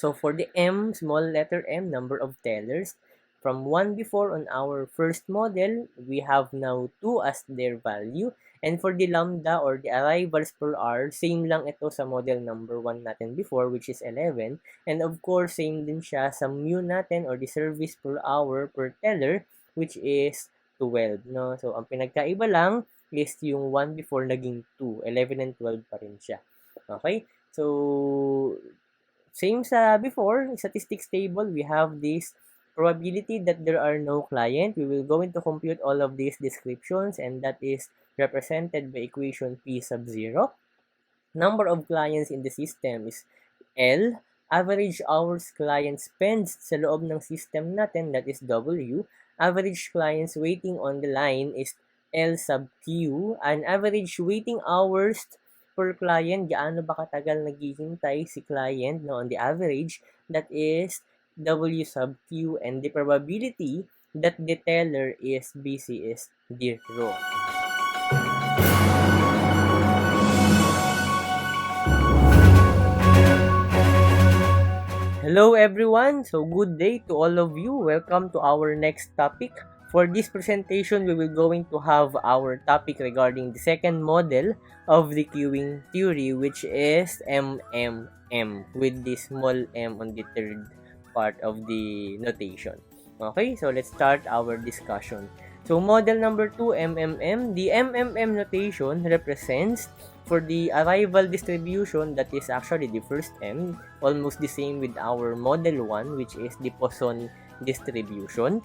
So for the M, small letter M, number of tellers, from 1 before on our first model, we have now 2 as their value. And for the lambda or the arrivals per hour, same lang ito sa model number 1 natin before, which is 11. And of course, same din siya sa mu natin or the service per hour per teller, which is 12. No? So ang pinagkaiba lang is yung 1 before naging 2. 11 and 12 pa rin siya. Okay? So, same sa before, statistics table, we have this probability that there are no client. We will go into compute all of these descriptions, and that is represented by equation P sub 0. Number of clients in the system is L. Average hours client spends sa loob ng system natin, that is W. Average clients waiting on the line is L sub Q. And average waiting hours per client, gaano ba katagal naghihintay si client, no, on the average, that is W sub Q. And the probability that the teller is busy is 0. Hello everyone! So good day to all of you. Welcome to our next topic. For this presentation, we will going to have our topic regarding the second model of the queuing theory, which is MMM, with the small m on the third part of the notation. Okay, so let's start our discussion. So model number 2, MMM. The MMM notation represents for the arrival distribution, that is actually the first M, almost the same with our model 1, which is the Poisson distribution.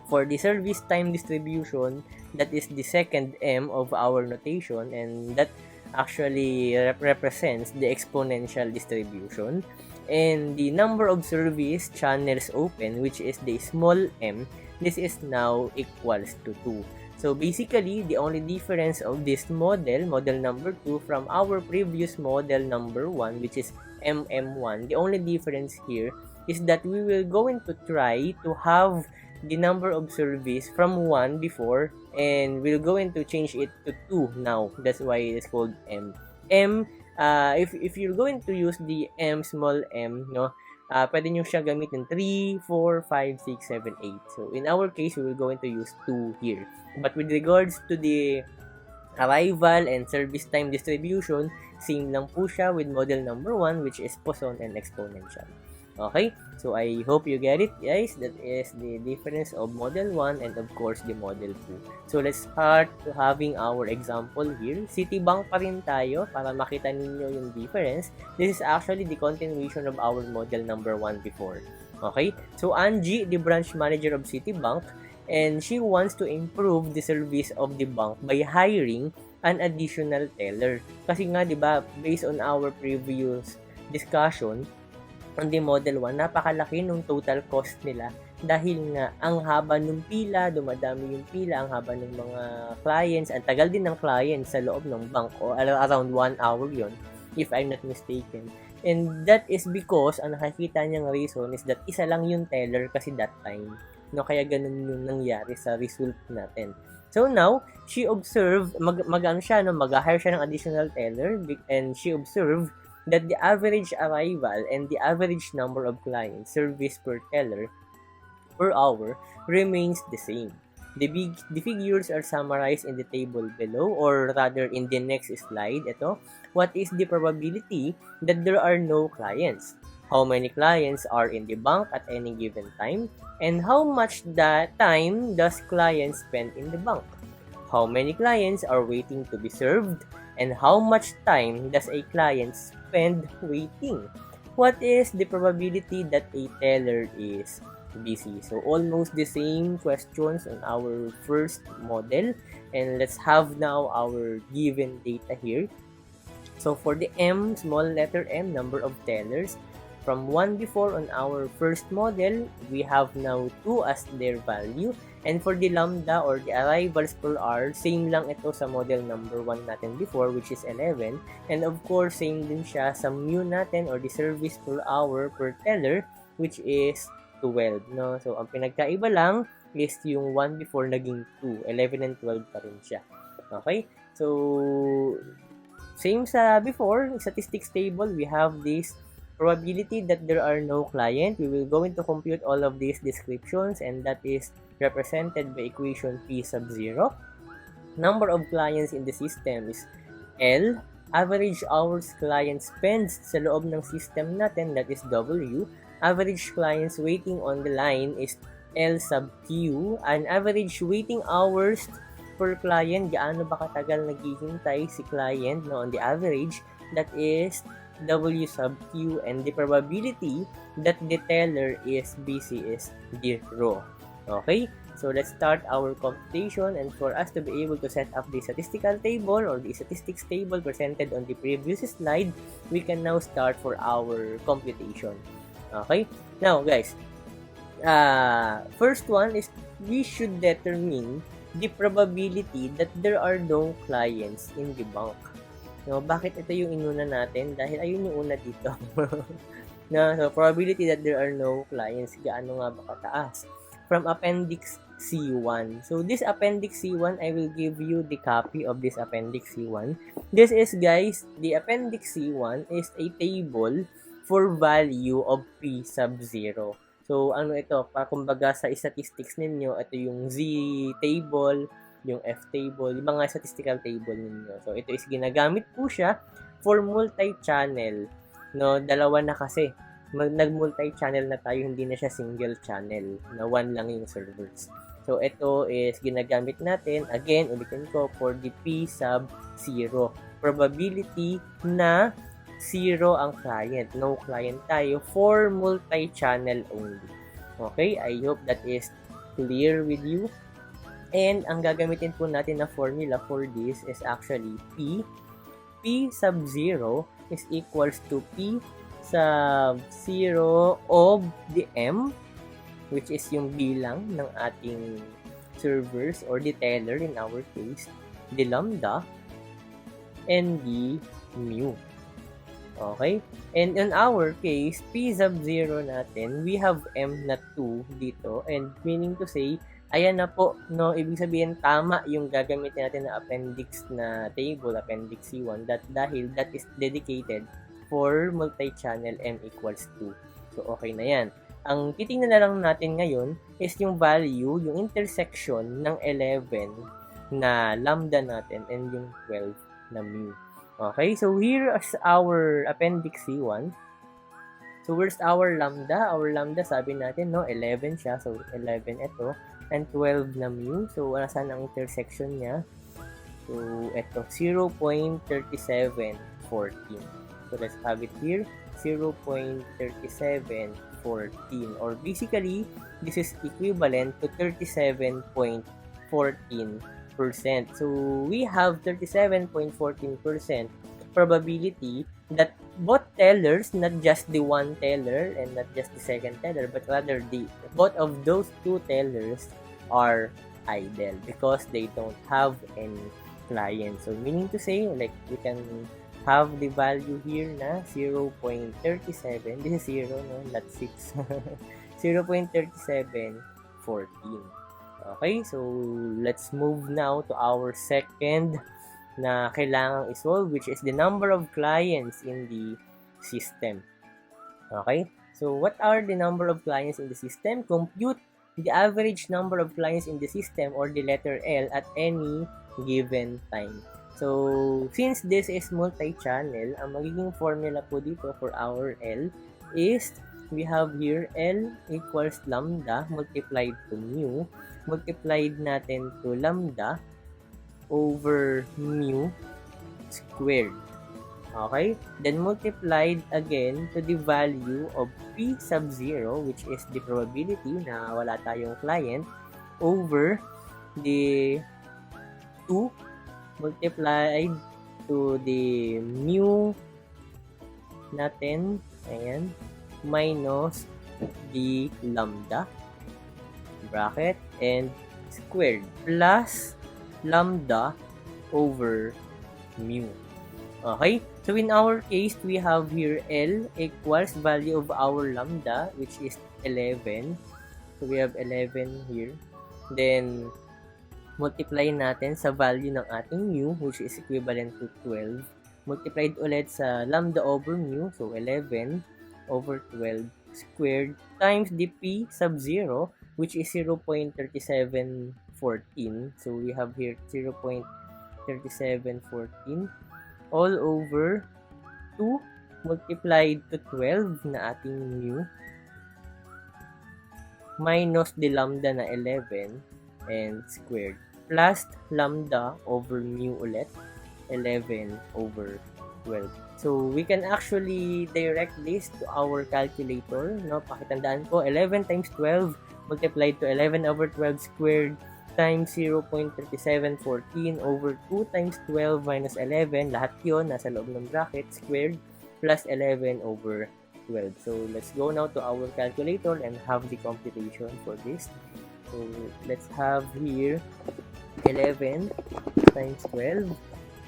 For the service time distribution, that is the second M of our notation, and that actually represents the exponential distribution. And the number of service channels open, which is the small m, this is now equals to 2. So basically, the only difference of this model, model number 2, from our previous model number 1, which is MM1, the only difference here is that we will going to try to have the number of service from 1 before, and we're going to change it to 2 now. That's why it's called M. M, if you're going to use the M, small m, no, pwede nyo siya gamitin 3, 4, 5, 6, 7, 8. So, in our case, we will going to use 2 here. But with regards to the arrival and service time distribution, same lang po siya with model number 1, which is Poisson and exponential. Okay? So, I hope you get it, guys. That is the difference of model 1 and of course the model 2. So, let's start to having our example here. Citibank pa rin tayo para makita ninyo yung difference. This is actually the continuation of our model number 1 before. Okay? So, Angie, the branch manager of Citibank, and she wants to improve the service of the bank by hiring an additional teller. Kasi nga, di ba, based on our previous discussion, on the model 1, napakalaki nung total cost nila dahil nga ang haba ng pila, dumadami yung pila, ang haba ng mga clients, ang tagal din ng clients sa loob ng bank, o around 1 hour yon, if I'm not mistaken. And that is because ang nakikita niyang reason is that isa lang yung teller kasi that time. No, kaya ganun yung nangyari sa result natin. So now, she observed, mag-hire siya ng additional teller, and she observed that the average arrival and the average number of clients service per teller per hour remains the same. The figures are summarized in the table below, or rather in the next slide. Ito, what is the probability that there are no clients? How many clients are in the bank at any given time? And how much time does clients spend in the bank? How many clients are waiting to be served? And how much time does a client spend waiting? What is the probability that a teller is busy? So almost the same questions on our first model. And let's have now our given data here. So for the M, small letter M, number of tellers, from 1 before on our first model, we have now 2 as their value. And for the lambda or the arrivals per hour, same lang ito sa model number 1 natin before, which is 11. And of course, same din siya sa mu natin or the service per hour per teller, which is 12. No? So, ang pinagkaiba lang is yung 1 before naging 2. 11 and 12 pa rin siya. Okay? So, same sa before, statistics table, we have this Probability that there are no client, we will going to compute all of these descriptions, and that is represented by equation P sub 0. Number of clients in the system is L. Average hours client spends sa loob ng system natin, that is W. Average clients waiting on the line is L sub Q. And average waiting hours per client, gaano ba katagal naghihintay si client on the average, that is W sub Q. And the probability that the teller is busy is 0. Okay? So let's start our computation, and for us to be able to set up the statistical table or the statistics table presented on the previous slide, we can now start for our computation. Okay? Now guys, first one is we should determine the probability that there are no clients in the bank. No, bakit ito yung inuna natin? Dahil ayun yung una dito. No, so probability that there are no clients, gaano nga ba kataas? From Appendix C1. So this Appendix C1, I will give you the copy of this Appendix C1. This is, guys, the Appendix C1 is a table for value of P sub 0. So ano ito, kumbaga sa statistics ninyo, ito yung Z table, yung F table, yung mga statistical table ninyo. So ito is ginagamit po siya for multi-channel. No, dalawa na kasi. Nag-multi-channel na tayo, hindi na siya single channel, na one lang yung servers. So, ito is ginagamit natin, again, ulitin ko, for the P sub 0. Probability na 0 ang client. No client tayo for multi-channel only. Okay? I hope that is clear with you. And, ang gagamitin po natin na formula for this is actually P. P sub 0 is equals to P sub 0 of the M, which is yung bilang ng ating servers or the teller in our case, the lambda, and the mu. Okay? And in our case, P sub 0 natin, we have M na 2 dito, and meaning to say, ayan na po, no, ibig sabihin tama yung gagamitin natin na appendix na table, appendix C1, dahil that is dedicated for multi-channel M equals 2. So, okay na yan. Ang titingnan na lang natin ngayon is yung value, yung intersection ng 11 na lambda natin and yung 12 na mu. Okay, so here is our appendix C1. So, where's our lambda? Our lambda, sabi natin, no, 11 siya. So, 11 ito. And 12 na mu. So, saan ang intersection niya? So, ito, 0.3714. So, let's have it here, 0.3714, or basically, this is equivalent to 37.14%. So, we have 37.14% probability that both tellers, not just the one teller and not just the second teller, but rather both of those two tellers are idle because they don't have any client. So, meaning to say, like, we can have the value here na 0.37. This is 0, no? Not 6. 0.3714. Okay, so let's move now to our second na kailangang isolve, which is the number of clients in the system. Okay, so what are the number of clients in the system? Compute the average number of clients in the system, or the letter L, at any given time. So, since this is multi-channel, ang magiging formula po dito for our L is, we have here L equals lambda multiplied to mu, multiplied natin to lambda over mu squared. Okay? Then multiplied again to the value of P sub 0, which is the probability na wala tayong client, over the 2 multiplied to the mu natin, ayan, minus the lambda, bracket, and squared, plus lambda over mu. Okay? So, in our case, we have here L equals value of our lambda, which is 11. So, we have 11 here. Then, multiply natin sa value ng ating mu, which is equivalent to 12. Multiplied ulit sa lambda over mu, so 11. over 12 squared times the p sub 0, which is 0.3714. So we have here 0.3714 all over 2 multiplied to 12 na ating mu minus the lambda na 11 and squared plus lambda over mu ulit 11 over 12. So we can actually direct this to our calculator, no? Pakitandaan ko, 11 times 12 multiplied to 11 over 12 squared times 0.3714 over 2 times 12 minus 11, lahat yun nasa loob ng bracket, squared plus 11 over 12. So let's go now to our calculator and have the computation for this. So let's have here 11 times 12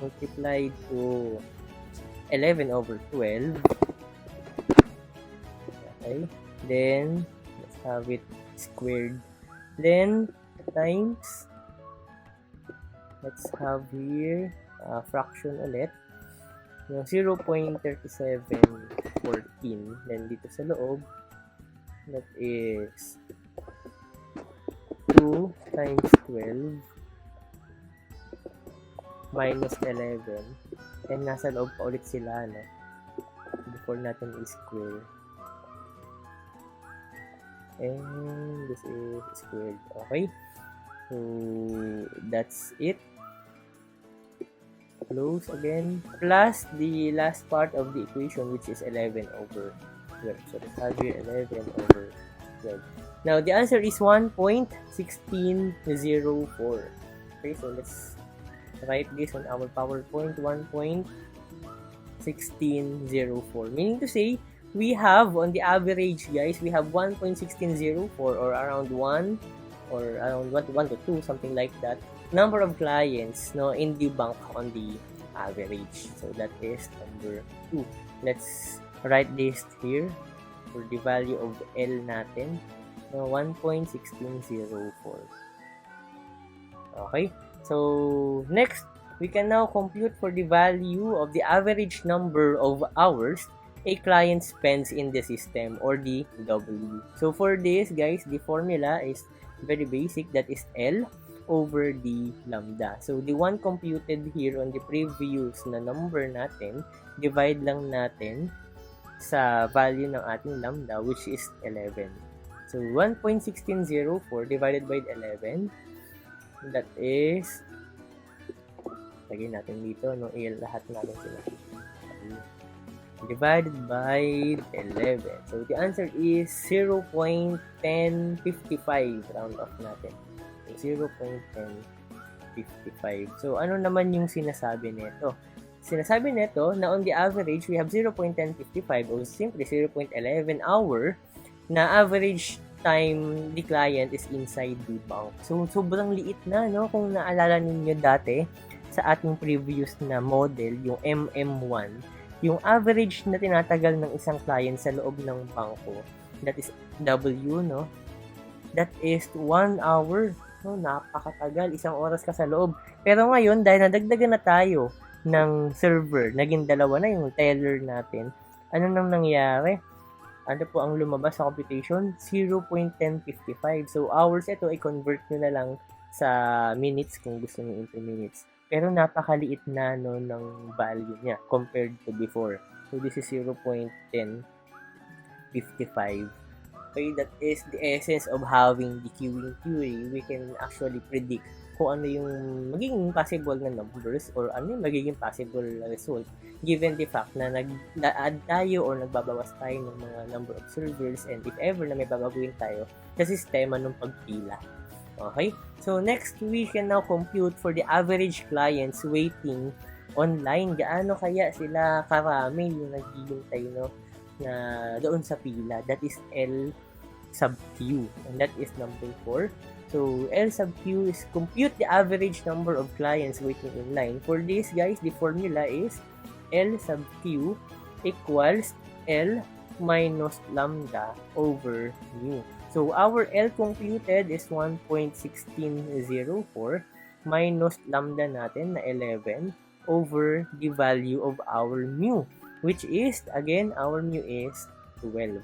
multiplied to 11 over 12. Okay, then let's have it squared, then times, let's have here fraction ulit, yung 0.3714, then dito sa loob, that is 2 times 12 minus 11, and nasa loob pa ulit sila, no? Before natin i-square. And this is squared. Okay? So, that's it. Close again. Plus the last part of the equation, which is 11 over 12. So, let's have here 11 over 12. Now, the answer is 1.1604. Okay, so let's write this on our PowerPoint, 1.1604. Meaning to say, we have, on the average, guys, we have 1.1604 or around 1 or around 1 to 2, something like that, number of clients, no, in the bank on the average. So, that is number 2. Let's write this here for the value of L natin, no, 1.1604. Okay? So, next, we can now compute for the value of the average number of hours a client spends in the system, or the W. So, for this, guys, the formula is very basic. That is L over the lambda. So, the one computed here on the previous na number natin, divide lang natin sa value ng ating lambda, which is 11. So, 1.1604 divided by 11, that is, lagay natin dito, no, lahat natin sila. Divided by 11. So, the answer is 0.1055, round off natin. So, 0.1055. So, ano naman yung sinasabi nito? Sinasabi nito na on the average, we have 0.1055 or simply 0.11 hour na average time the client is inside the bank. So, sobrang liit na, no? Kung naalala ninyo dati sa ating previous na model, yung MM1, yung average na tinatagal ng isang client sa loob ng bangko, that is W, no? That is 1 hour. No, napakatagal, 1 oras ka sa loob. Pero ngayon, dahil nadagdagan na tayo ng server, naging dalawa na yung teller natin, ano nang nangyari? Ano po ang lumabas sa computation? 0.1055. So, hours ito, i-convert nyo na lang sa minutes kung gusto nyo into minutes. Pero napakaliit na, no, ng value niya compared to before. So, this is 0.1055. Okay, that is the essence of having the queuing theory. We can actually predict kung ano yung magiging possible na numbers or ano yung magiging possible result given the fact na nag-add tayo or nagbabawas tayo ng mga number of servers, and if ever na may babaguhin tayo sa sistema ng pagpila. Okay? So, next, we can now compute for the average clients waiting online. Gaano kaya sila karami yung naghihintay, no, na doon sa pila? That is L sub Q. And that is number 4. So, L sub Q is compute the average number of clients waiting in line. For this, guys, the formula is L sub Q equals L minus lambda over mu. So, our L computed is 1.1604 minus lambda natin na 11 over the value of our mu, which is, again, our mu is 12.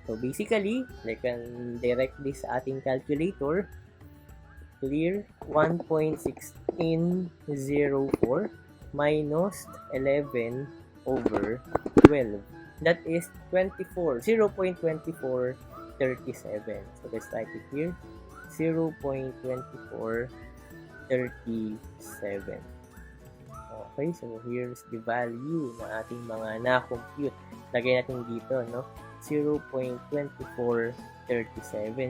So basically, I can direct this sa ating calculator. Clear 1.1604 minus 11 over 12. That is 0.2437. So let's type it here. 0.2437. Okay, so here's the value ng ating mga na-compute. Lagay natin dito, no? 0.2437.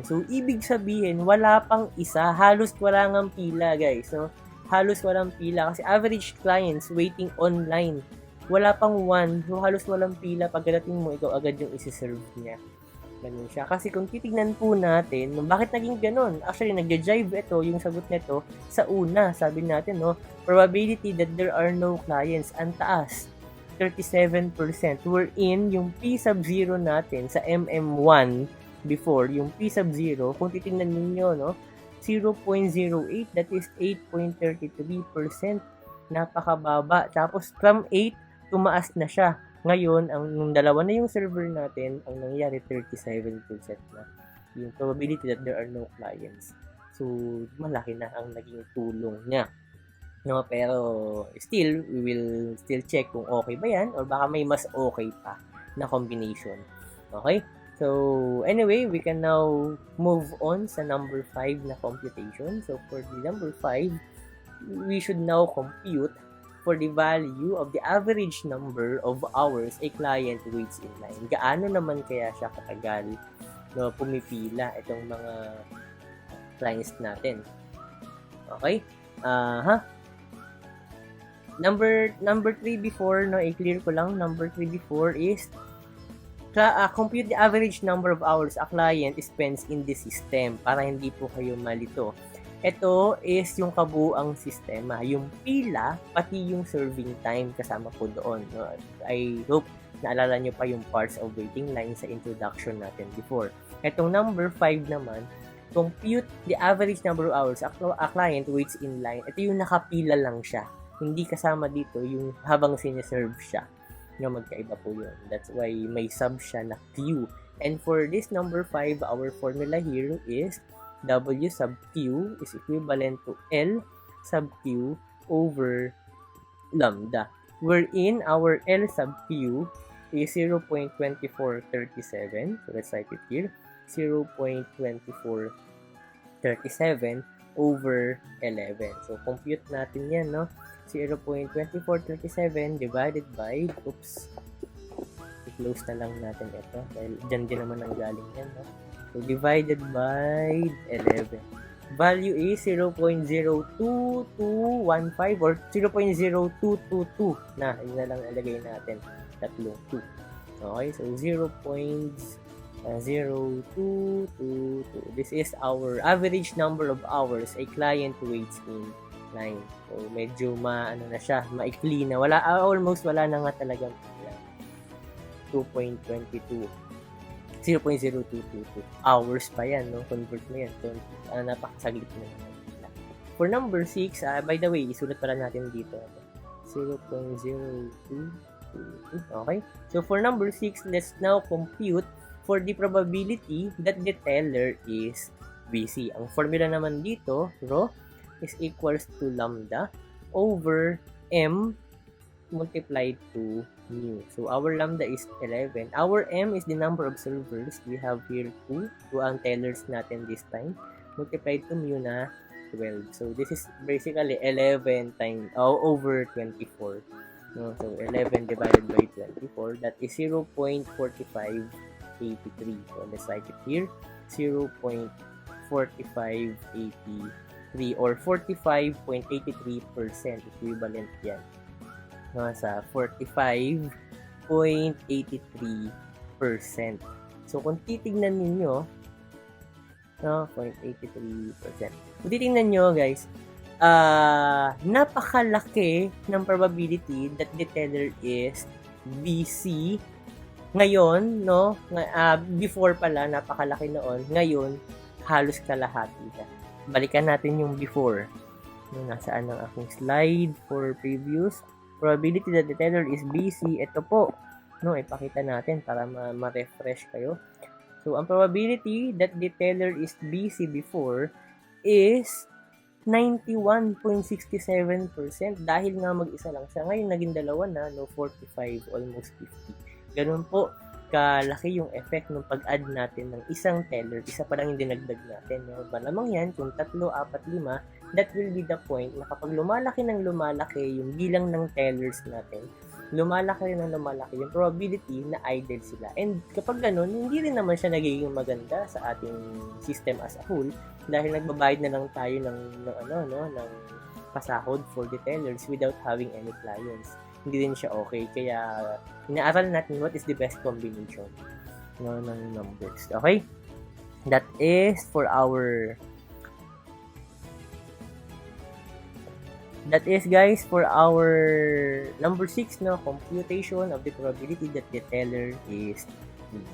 So, ibig sabihin, wala pang isa. Halos wala ngang pila, guys. No? Halos walang pila. Kasi average clients waiting online. Wala pang one. So, halos walang pila. Pagdating mo, ikaw agad yung isi-serve niya. Ganun siya. Kasi kung titignan po natin, bakit naging ganun? Actually, nag-jive ito, yung sagot nito, sa una. Sabi natin, no? Probability that there are no clients. Ang taas. 37%. Wherein, yung P sub 0 natin sa MM1 before, yung P sub 0, kung titignan ninyo, no? 0.08, that is 8.33%. Napakababa. Tapos, from 8, tumaas na siya. Ngayon, ang dalawa na yung server natin, ang nangyari 37% na yung probability that there are no clients. So, malaki na ang naging tulong niya. No, pero still, we will still check kung okay ba yan or baka may mas okay pa na combination. Okay? So, anyway, we can now move on sa number 5 na computation. So, for the number 5, we should now compute for the value of the average number of hours a client waits in line. Gaano naman kaya siya katagal no, pumipila itong mga clients natin. Okay? Number 3 before, no, i-clear ko lang, number 3 before is compute the average number of hours a client spends in the system para hindi po kayo malito. Ito is yung kabuuang sistema. Yung pila, pati yung serving time kasama po doon. No? I hope naalala nyo pa yung parts of waiting line sa introduction natin before. Itong number 5 naman, compute the average number of hours a client waits in line. Ito yung nakapila lang siya. Hindi kasama dito yung habang siniserve siya. No, magkaiba po yun. That's why may sub siya na Q. And for this number 5, our formula here is W sub Q is equivalent to L sub Q over lambda. Wherein our L sub Q is 0.2437. So let's type it here. 0.2437 over 11. So compute natin yan, no? 0.2437 divided by, oops, i-close na lang natin ito dahil dyan din naman ang galing yan, no? So, divided by 11. Value is 0.02215 or 0.0222 na. Yun na lang ilagay natin. Tatlong 2. Okay, so 0.0222. This is our average number of hours a client waits in line. So, medyo na siya, maikli na. Almost wala na nga talaga. 2.22. 0.0222 hours pa yan, no? Convert mo yan. So, napakasaglit na naman. For number 6, by the way, isulat pala natin dito. 0.0222. Okay? So, for number 6, let's now compute for the probability that the teller is busy. Ang formula naman dito, rho, is equals to lambda over m multiplied to mu. So, our lambda is 11. Our m is the number of servers. We have here 2 ang tellers natin this time. Multiplied to mu na 12. So, this is basically 11 times over 24. No? So, 11 divided by 24. That is 0.4583. So, let's write it here. 0.4583 or 45.83% equivalent yan. Sa 45.83%. So, kung titignan ninyo, 0.83%. Kung titignan nyo, guys, napakalaki ng probability that the teller is BC. Ngayon, no, before pala, napakalaki noon. Ngayon, halos kalahati na. Balikan natin yung before. Nasaan ang aking slide for previous. Probability that the teller is busy, ito po, No, ipakita natin para ma-refresh kayo. So, ang probability that the teller is busy before is 91.67% dahil nga mag-isa lang siya. Ngayon, naging dalawa na, no, 45, almost 50. Ganun po kalaki yung effect ng pag-add natin ng isang teller. Isa pa lang yung dinagdag natin. No? Malamang yan, kung 3, 4, 5, that will be the point na kapag lumalaki ng lumalaki yung bilang ng tellers natin, lumalaki rin ng lumalaki yung probability na idle sila. And kapag ganun, hindi rin naman siya nagiging maganda sa ating system as a whole dahil nagbabayad na lang tayo ng pasahod for the tellers without having any clients. Hindi rin siya okay. Kaya inaaral natin what is the best combination ng numbers. Okay? That is guys for our number 6, no, computation of the probability that the teller is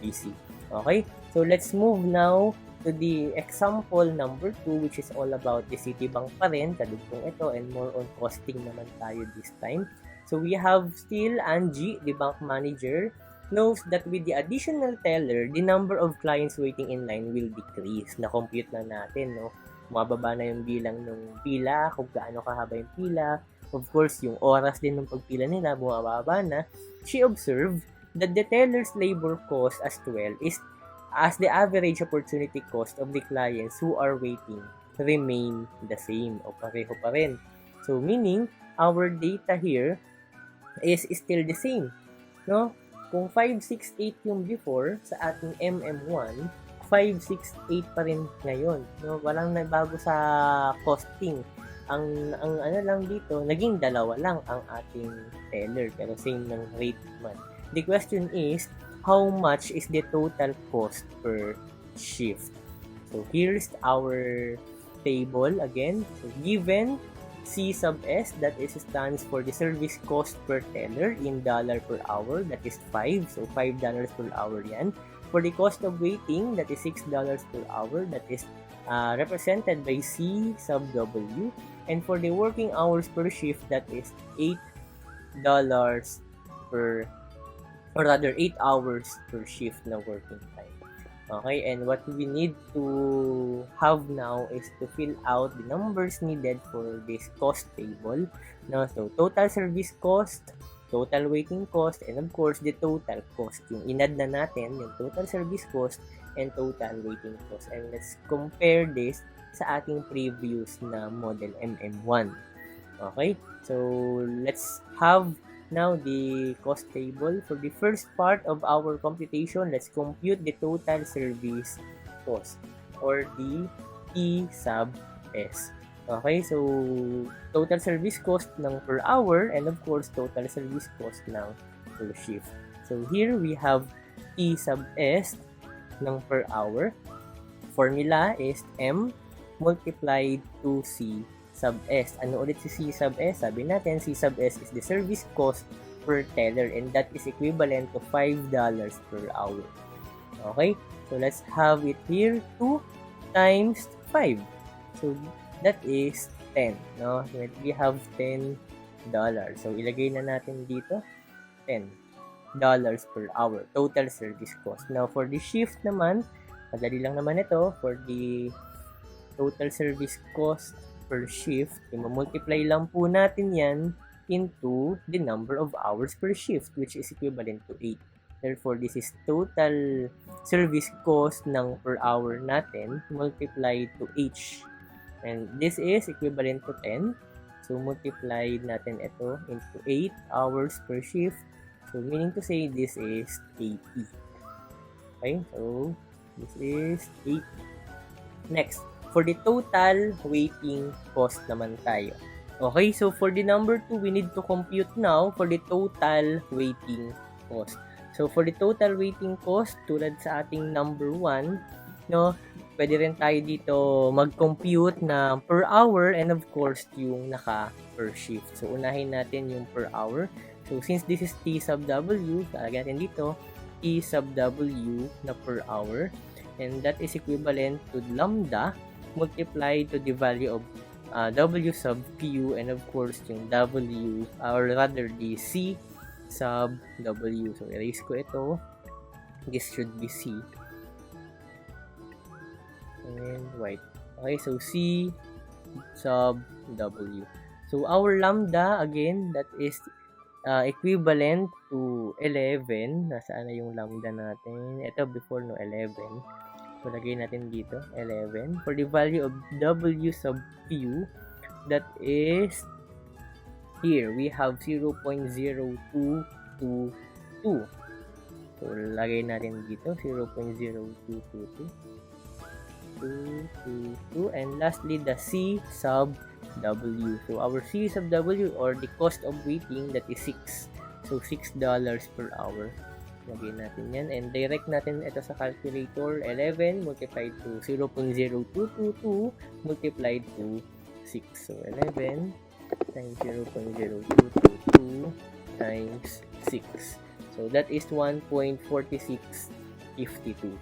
busy. Okay? So let's move now to the example number 2, which is all about the Citibank pa rin, kadugtong ito, and more on costing naman tayo this time. So we have still Angie, the bank manager, knows that with the additional teller, the number of clients waiting in line will decrease. Na-compute na natin, no? Mababa na yung bilang ng pila, kung gaano kahaba yung pila. Of course, yung oras din ng pagpila nila, bumababa na. She observed that the teller's labor cost as well is as the average opportunity cost of the clients who are waiting remain the same o pareho pa rin. So, meaning, our data here is still the same. No? Kung 568 yung before sa ating MM1, 568 pa rin ngayon. No? Walang nagbago sa costing. Ang ano lang dito, naging 2 lang ang ating teller pero same ng rate man. The question is, how much is the total cost per shift? So here's our table again. So given C sub S, that is stands for the service cost per teller in dollar per hour, that is 5. So $5 per hour yan. For the cost of waiting, that is $6 per hour, that is represented by C sub W. And for the working hours per shift, that is $8 per, or rather 8 hours per shift na working time. Okay, and what we need to have now is to fill out the numbers needed for this cost table. No? So, total service cost, total waiting cost, and of course, the total cost. Yung inad na natin, yung total service cost and total waiting cost. And let's compare this sa ating previous na model MM1. Okay, so let's have now the cost table. For the first part of our computation, let's compute the total service cost or the T sub S. Okay, so total service cost ng per hour and of course total service cost ng per shift. So here we have T sub S ng per hour. Formula is M multiplied to C sub S. Ano ulit si C sub S? Sabi natin, C sub S is the service cost per teller and that is equivalent to $5 per hour. Okay? So, let's have it here. 2 times 5. So, that is 10. No? So, we have $10. So, ilagay na natin dito, $10 per hour. Total service cost. Now, for the shift naman, madali lang naman ito. For the total service cost per shift, i-multiply lang po natin yan into the number of hours per shift, which is equivalent to 8. Therefore, this is total service cost ng per hour natin multiplied to H. And this is equivalent to 10. So, multiply natin ito into 8 hours per shift. So, meaning to say, this is 80. Okay? So, this is 80. Next, for the total waiting cost naman tayo. Okay, so for the number 2, we need to compute now for the total waiting cost. So for the total waiting cost, tulad sa ating number 1, no, pwede rin tayo dito mag-compute na per hour and of course yung naka per shift. So unahin natin yung per hour. So since this is T sub W, lalagyan natin dito T sub W na per hour and that is equivalent to lambda multiplied to the value of W sub Q and of course yung W or rather the C sub W. So, erase ko ito. This should be C. And white. Okay, so C sub W. So, our lambda, again, that is equivalent to 11. Nasaan na yung lambda natin? Ito, before no 11. So, lagay natin dito, 11. For the value of W sub Q, that is, here, we have 0.0222. So, lagay natin dito, 0.0222. And lastly, the C sub W. So, our C sub W, or the cost of waiting, that is 6. So, $6 per hour. Lagay natin yan. And direct natin ito sa calculator. 11 multiplied to 0.0222 multiplied to 6. So, 11 times 0.0222 times 6. So, that is 1.4652.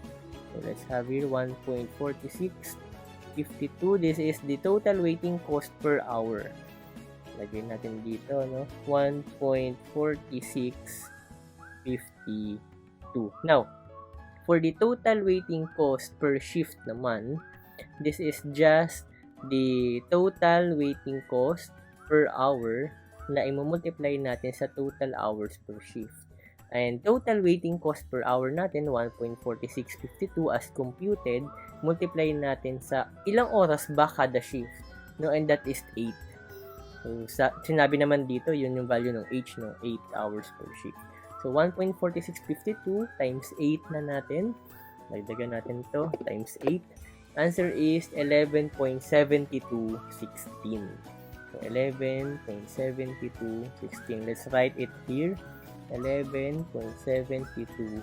So, let's have here 1.4652. This is the total waiting cost per hour. Lagay natin dito, no? 1.4652. Now, for the total waiting cost per shift naman, this is just the total waiting cost per hour na i-multiply natin sa total hours per shift. And total waiting cost per hour natin, 1.4652 as computed, multiply natin sa ilang oras ba kada shift. No? And that is 8. So, sinabi naman dito, yun yung value ng H, no? 8 hours per shift. So, 1.4652 times 8 na natin. Dagdagan natin to times 8. Answer is 11.7216. So, 11.7216. Let's write it here. 11.7216.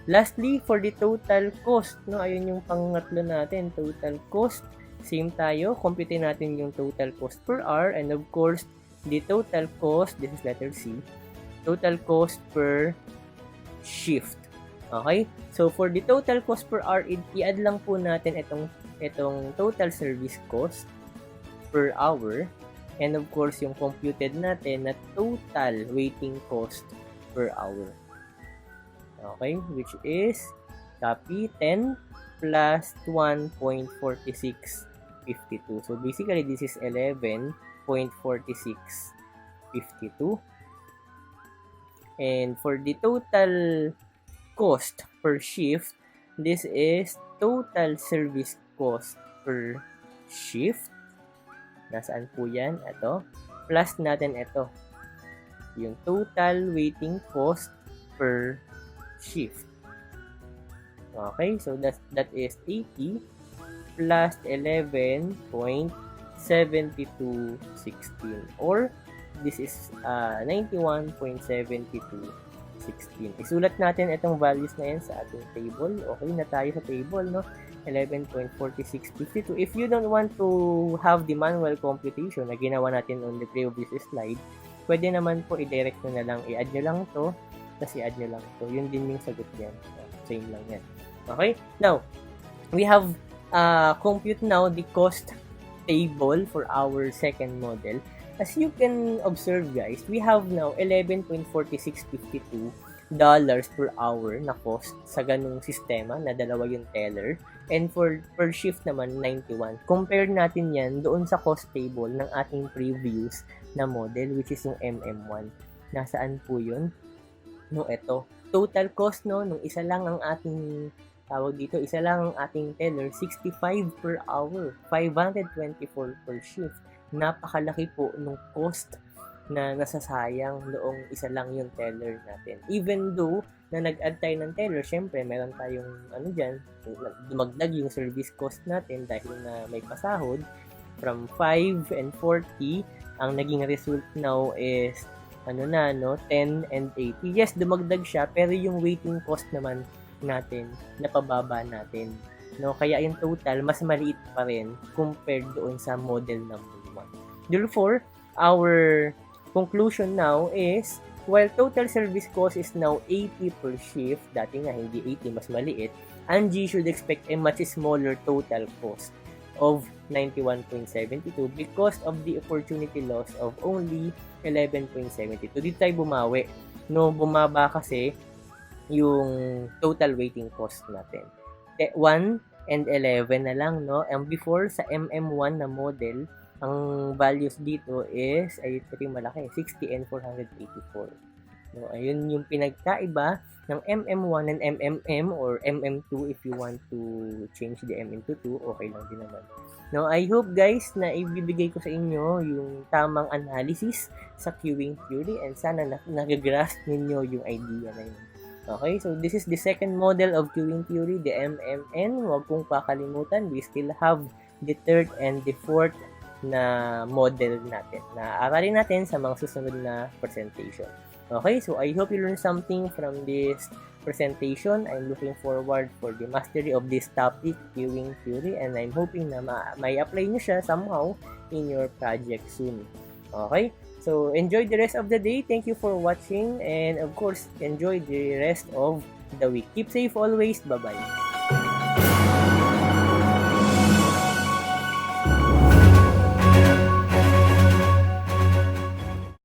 Lastly, for the total cost, no, ayun yung pangatlo natin, total cost. Same tayo, compute natin yung total cost per hour, and of course, the total cost, this is letter C, total cost per shift. Okay? So, for the total cost per hour, i-add lang po natin itong total service cost per hour. And of course, yung computed natin na total waiting cost per hour. Okay? Which is, copy, 10 plus 1.4652. So, basically, this is 11.4652. And for the total cost per shift, this is total service cost per shift. Nasaan po yan? Ito. Plus natin ito. Yung total waiting cost per shift. Okay, so that is 80 plus 11.7216, or this is 91.7216. Isulat natin itong values na yan sa ating table. Okay na tayo sa table, no? 11.4652. If you don't want to have the manual computation na ginawa natin on the previous slide, pwede naman po i-direct nyo na lang, i-add nyo lang to, tapos i-add nyo lang to. Yun din yung sagot yan. Same lang yan. Okay? Now, we have compute now the cost table for our second model. As you can observe, guys, we have now 11.4652 dollars per hour na cost sa ganung sistema na dalawa yung teller, and for per shift naman 91. Compare natin yan doon sa cost table ng ating previous na model, which is yung MM1. Nasaan po yun? No, eto. Total cost, no, nung isa lang ang ating tawag dito, isa lang ang ating teller, 65 per hour, 524 per shift. Napakalaki po nung cost na nasasayang noong isa lang yung teller natin. Even though na nag-add tayo ng teller, syempre meron tayong dyan, dumagdag yung service cost natin dahil na may pasahod from 5 and 40. Ang naging result now is 10 and 80. Yes, dumagdag siya, pero yung waiting cost naman natin napababa natin, no? Kaya yung total mas maliit pa rin compared doon sa model number 1. Therefore, our conclusion now is, while total service cost is now 80 per shift, dati nga hindi 80, mas maliit, Angie should expect a much smaller total cost. of 91.72 because of the opportunity loss of only 11.72. Dito tayo bumawi. No, bumaba kasi yung total waiting cost natin. 1 and 11 na lang, no? And before, sa MM1 na model, ang values dito is, ay ito yung malaki, 60 and 484. No, ayun yung pinagkaiba ng MM1 and MMM or MM2 if you want to change the MM to 2, okay lang din naman. No, I hope guys na ibibigay ko sa inyo yung tamang analysis sa queuing theory and sana nag-grasp ninyo yung idea na yun. Okay, so this is the second model of queuing theory, the MMN. Huwag pong kakalimutan, we still have the third and the fourth na model natin na aralin natin sa mga susunod na presentation. Okay, so I hope you learned something from this presentation. I'm looking forward for the mastery of this topic, queuing theory, and I'm hoping na may apply nyo siya somehow in your project soon. Okay, so enjoy the rest of the day. Thank you for watching, and of course, enjoy the rest of the week. Keep safe always. Bye-bye.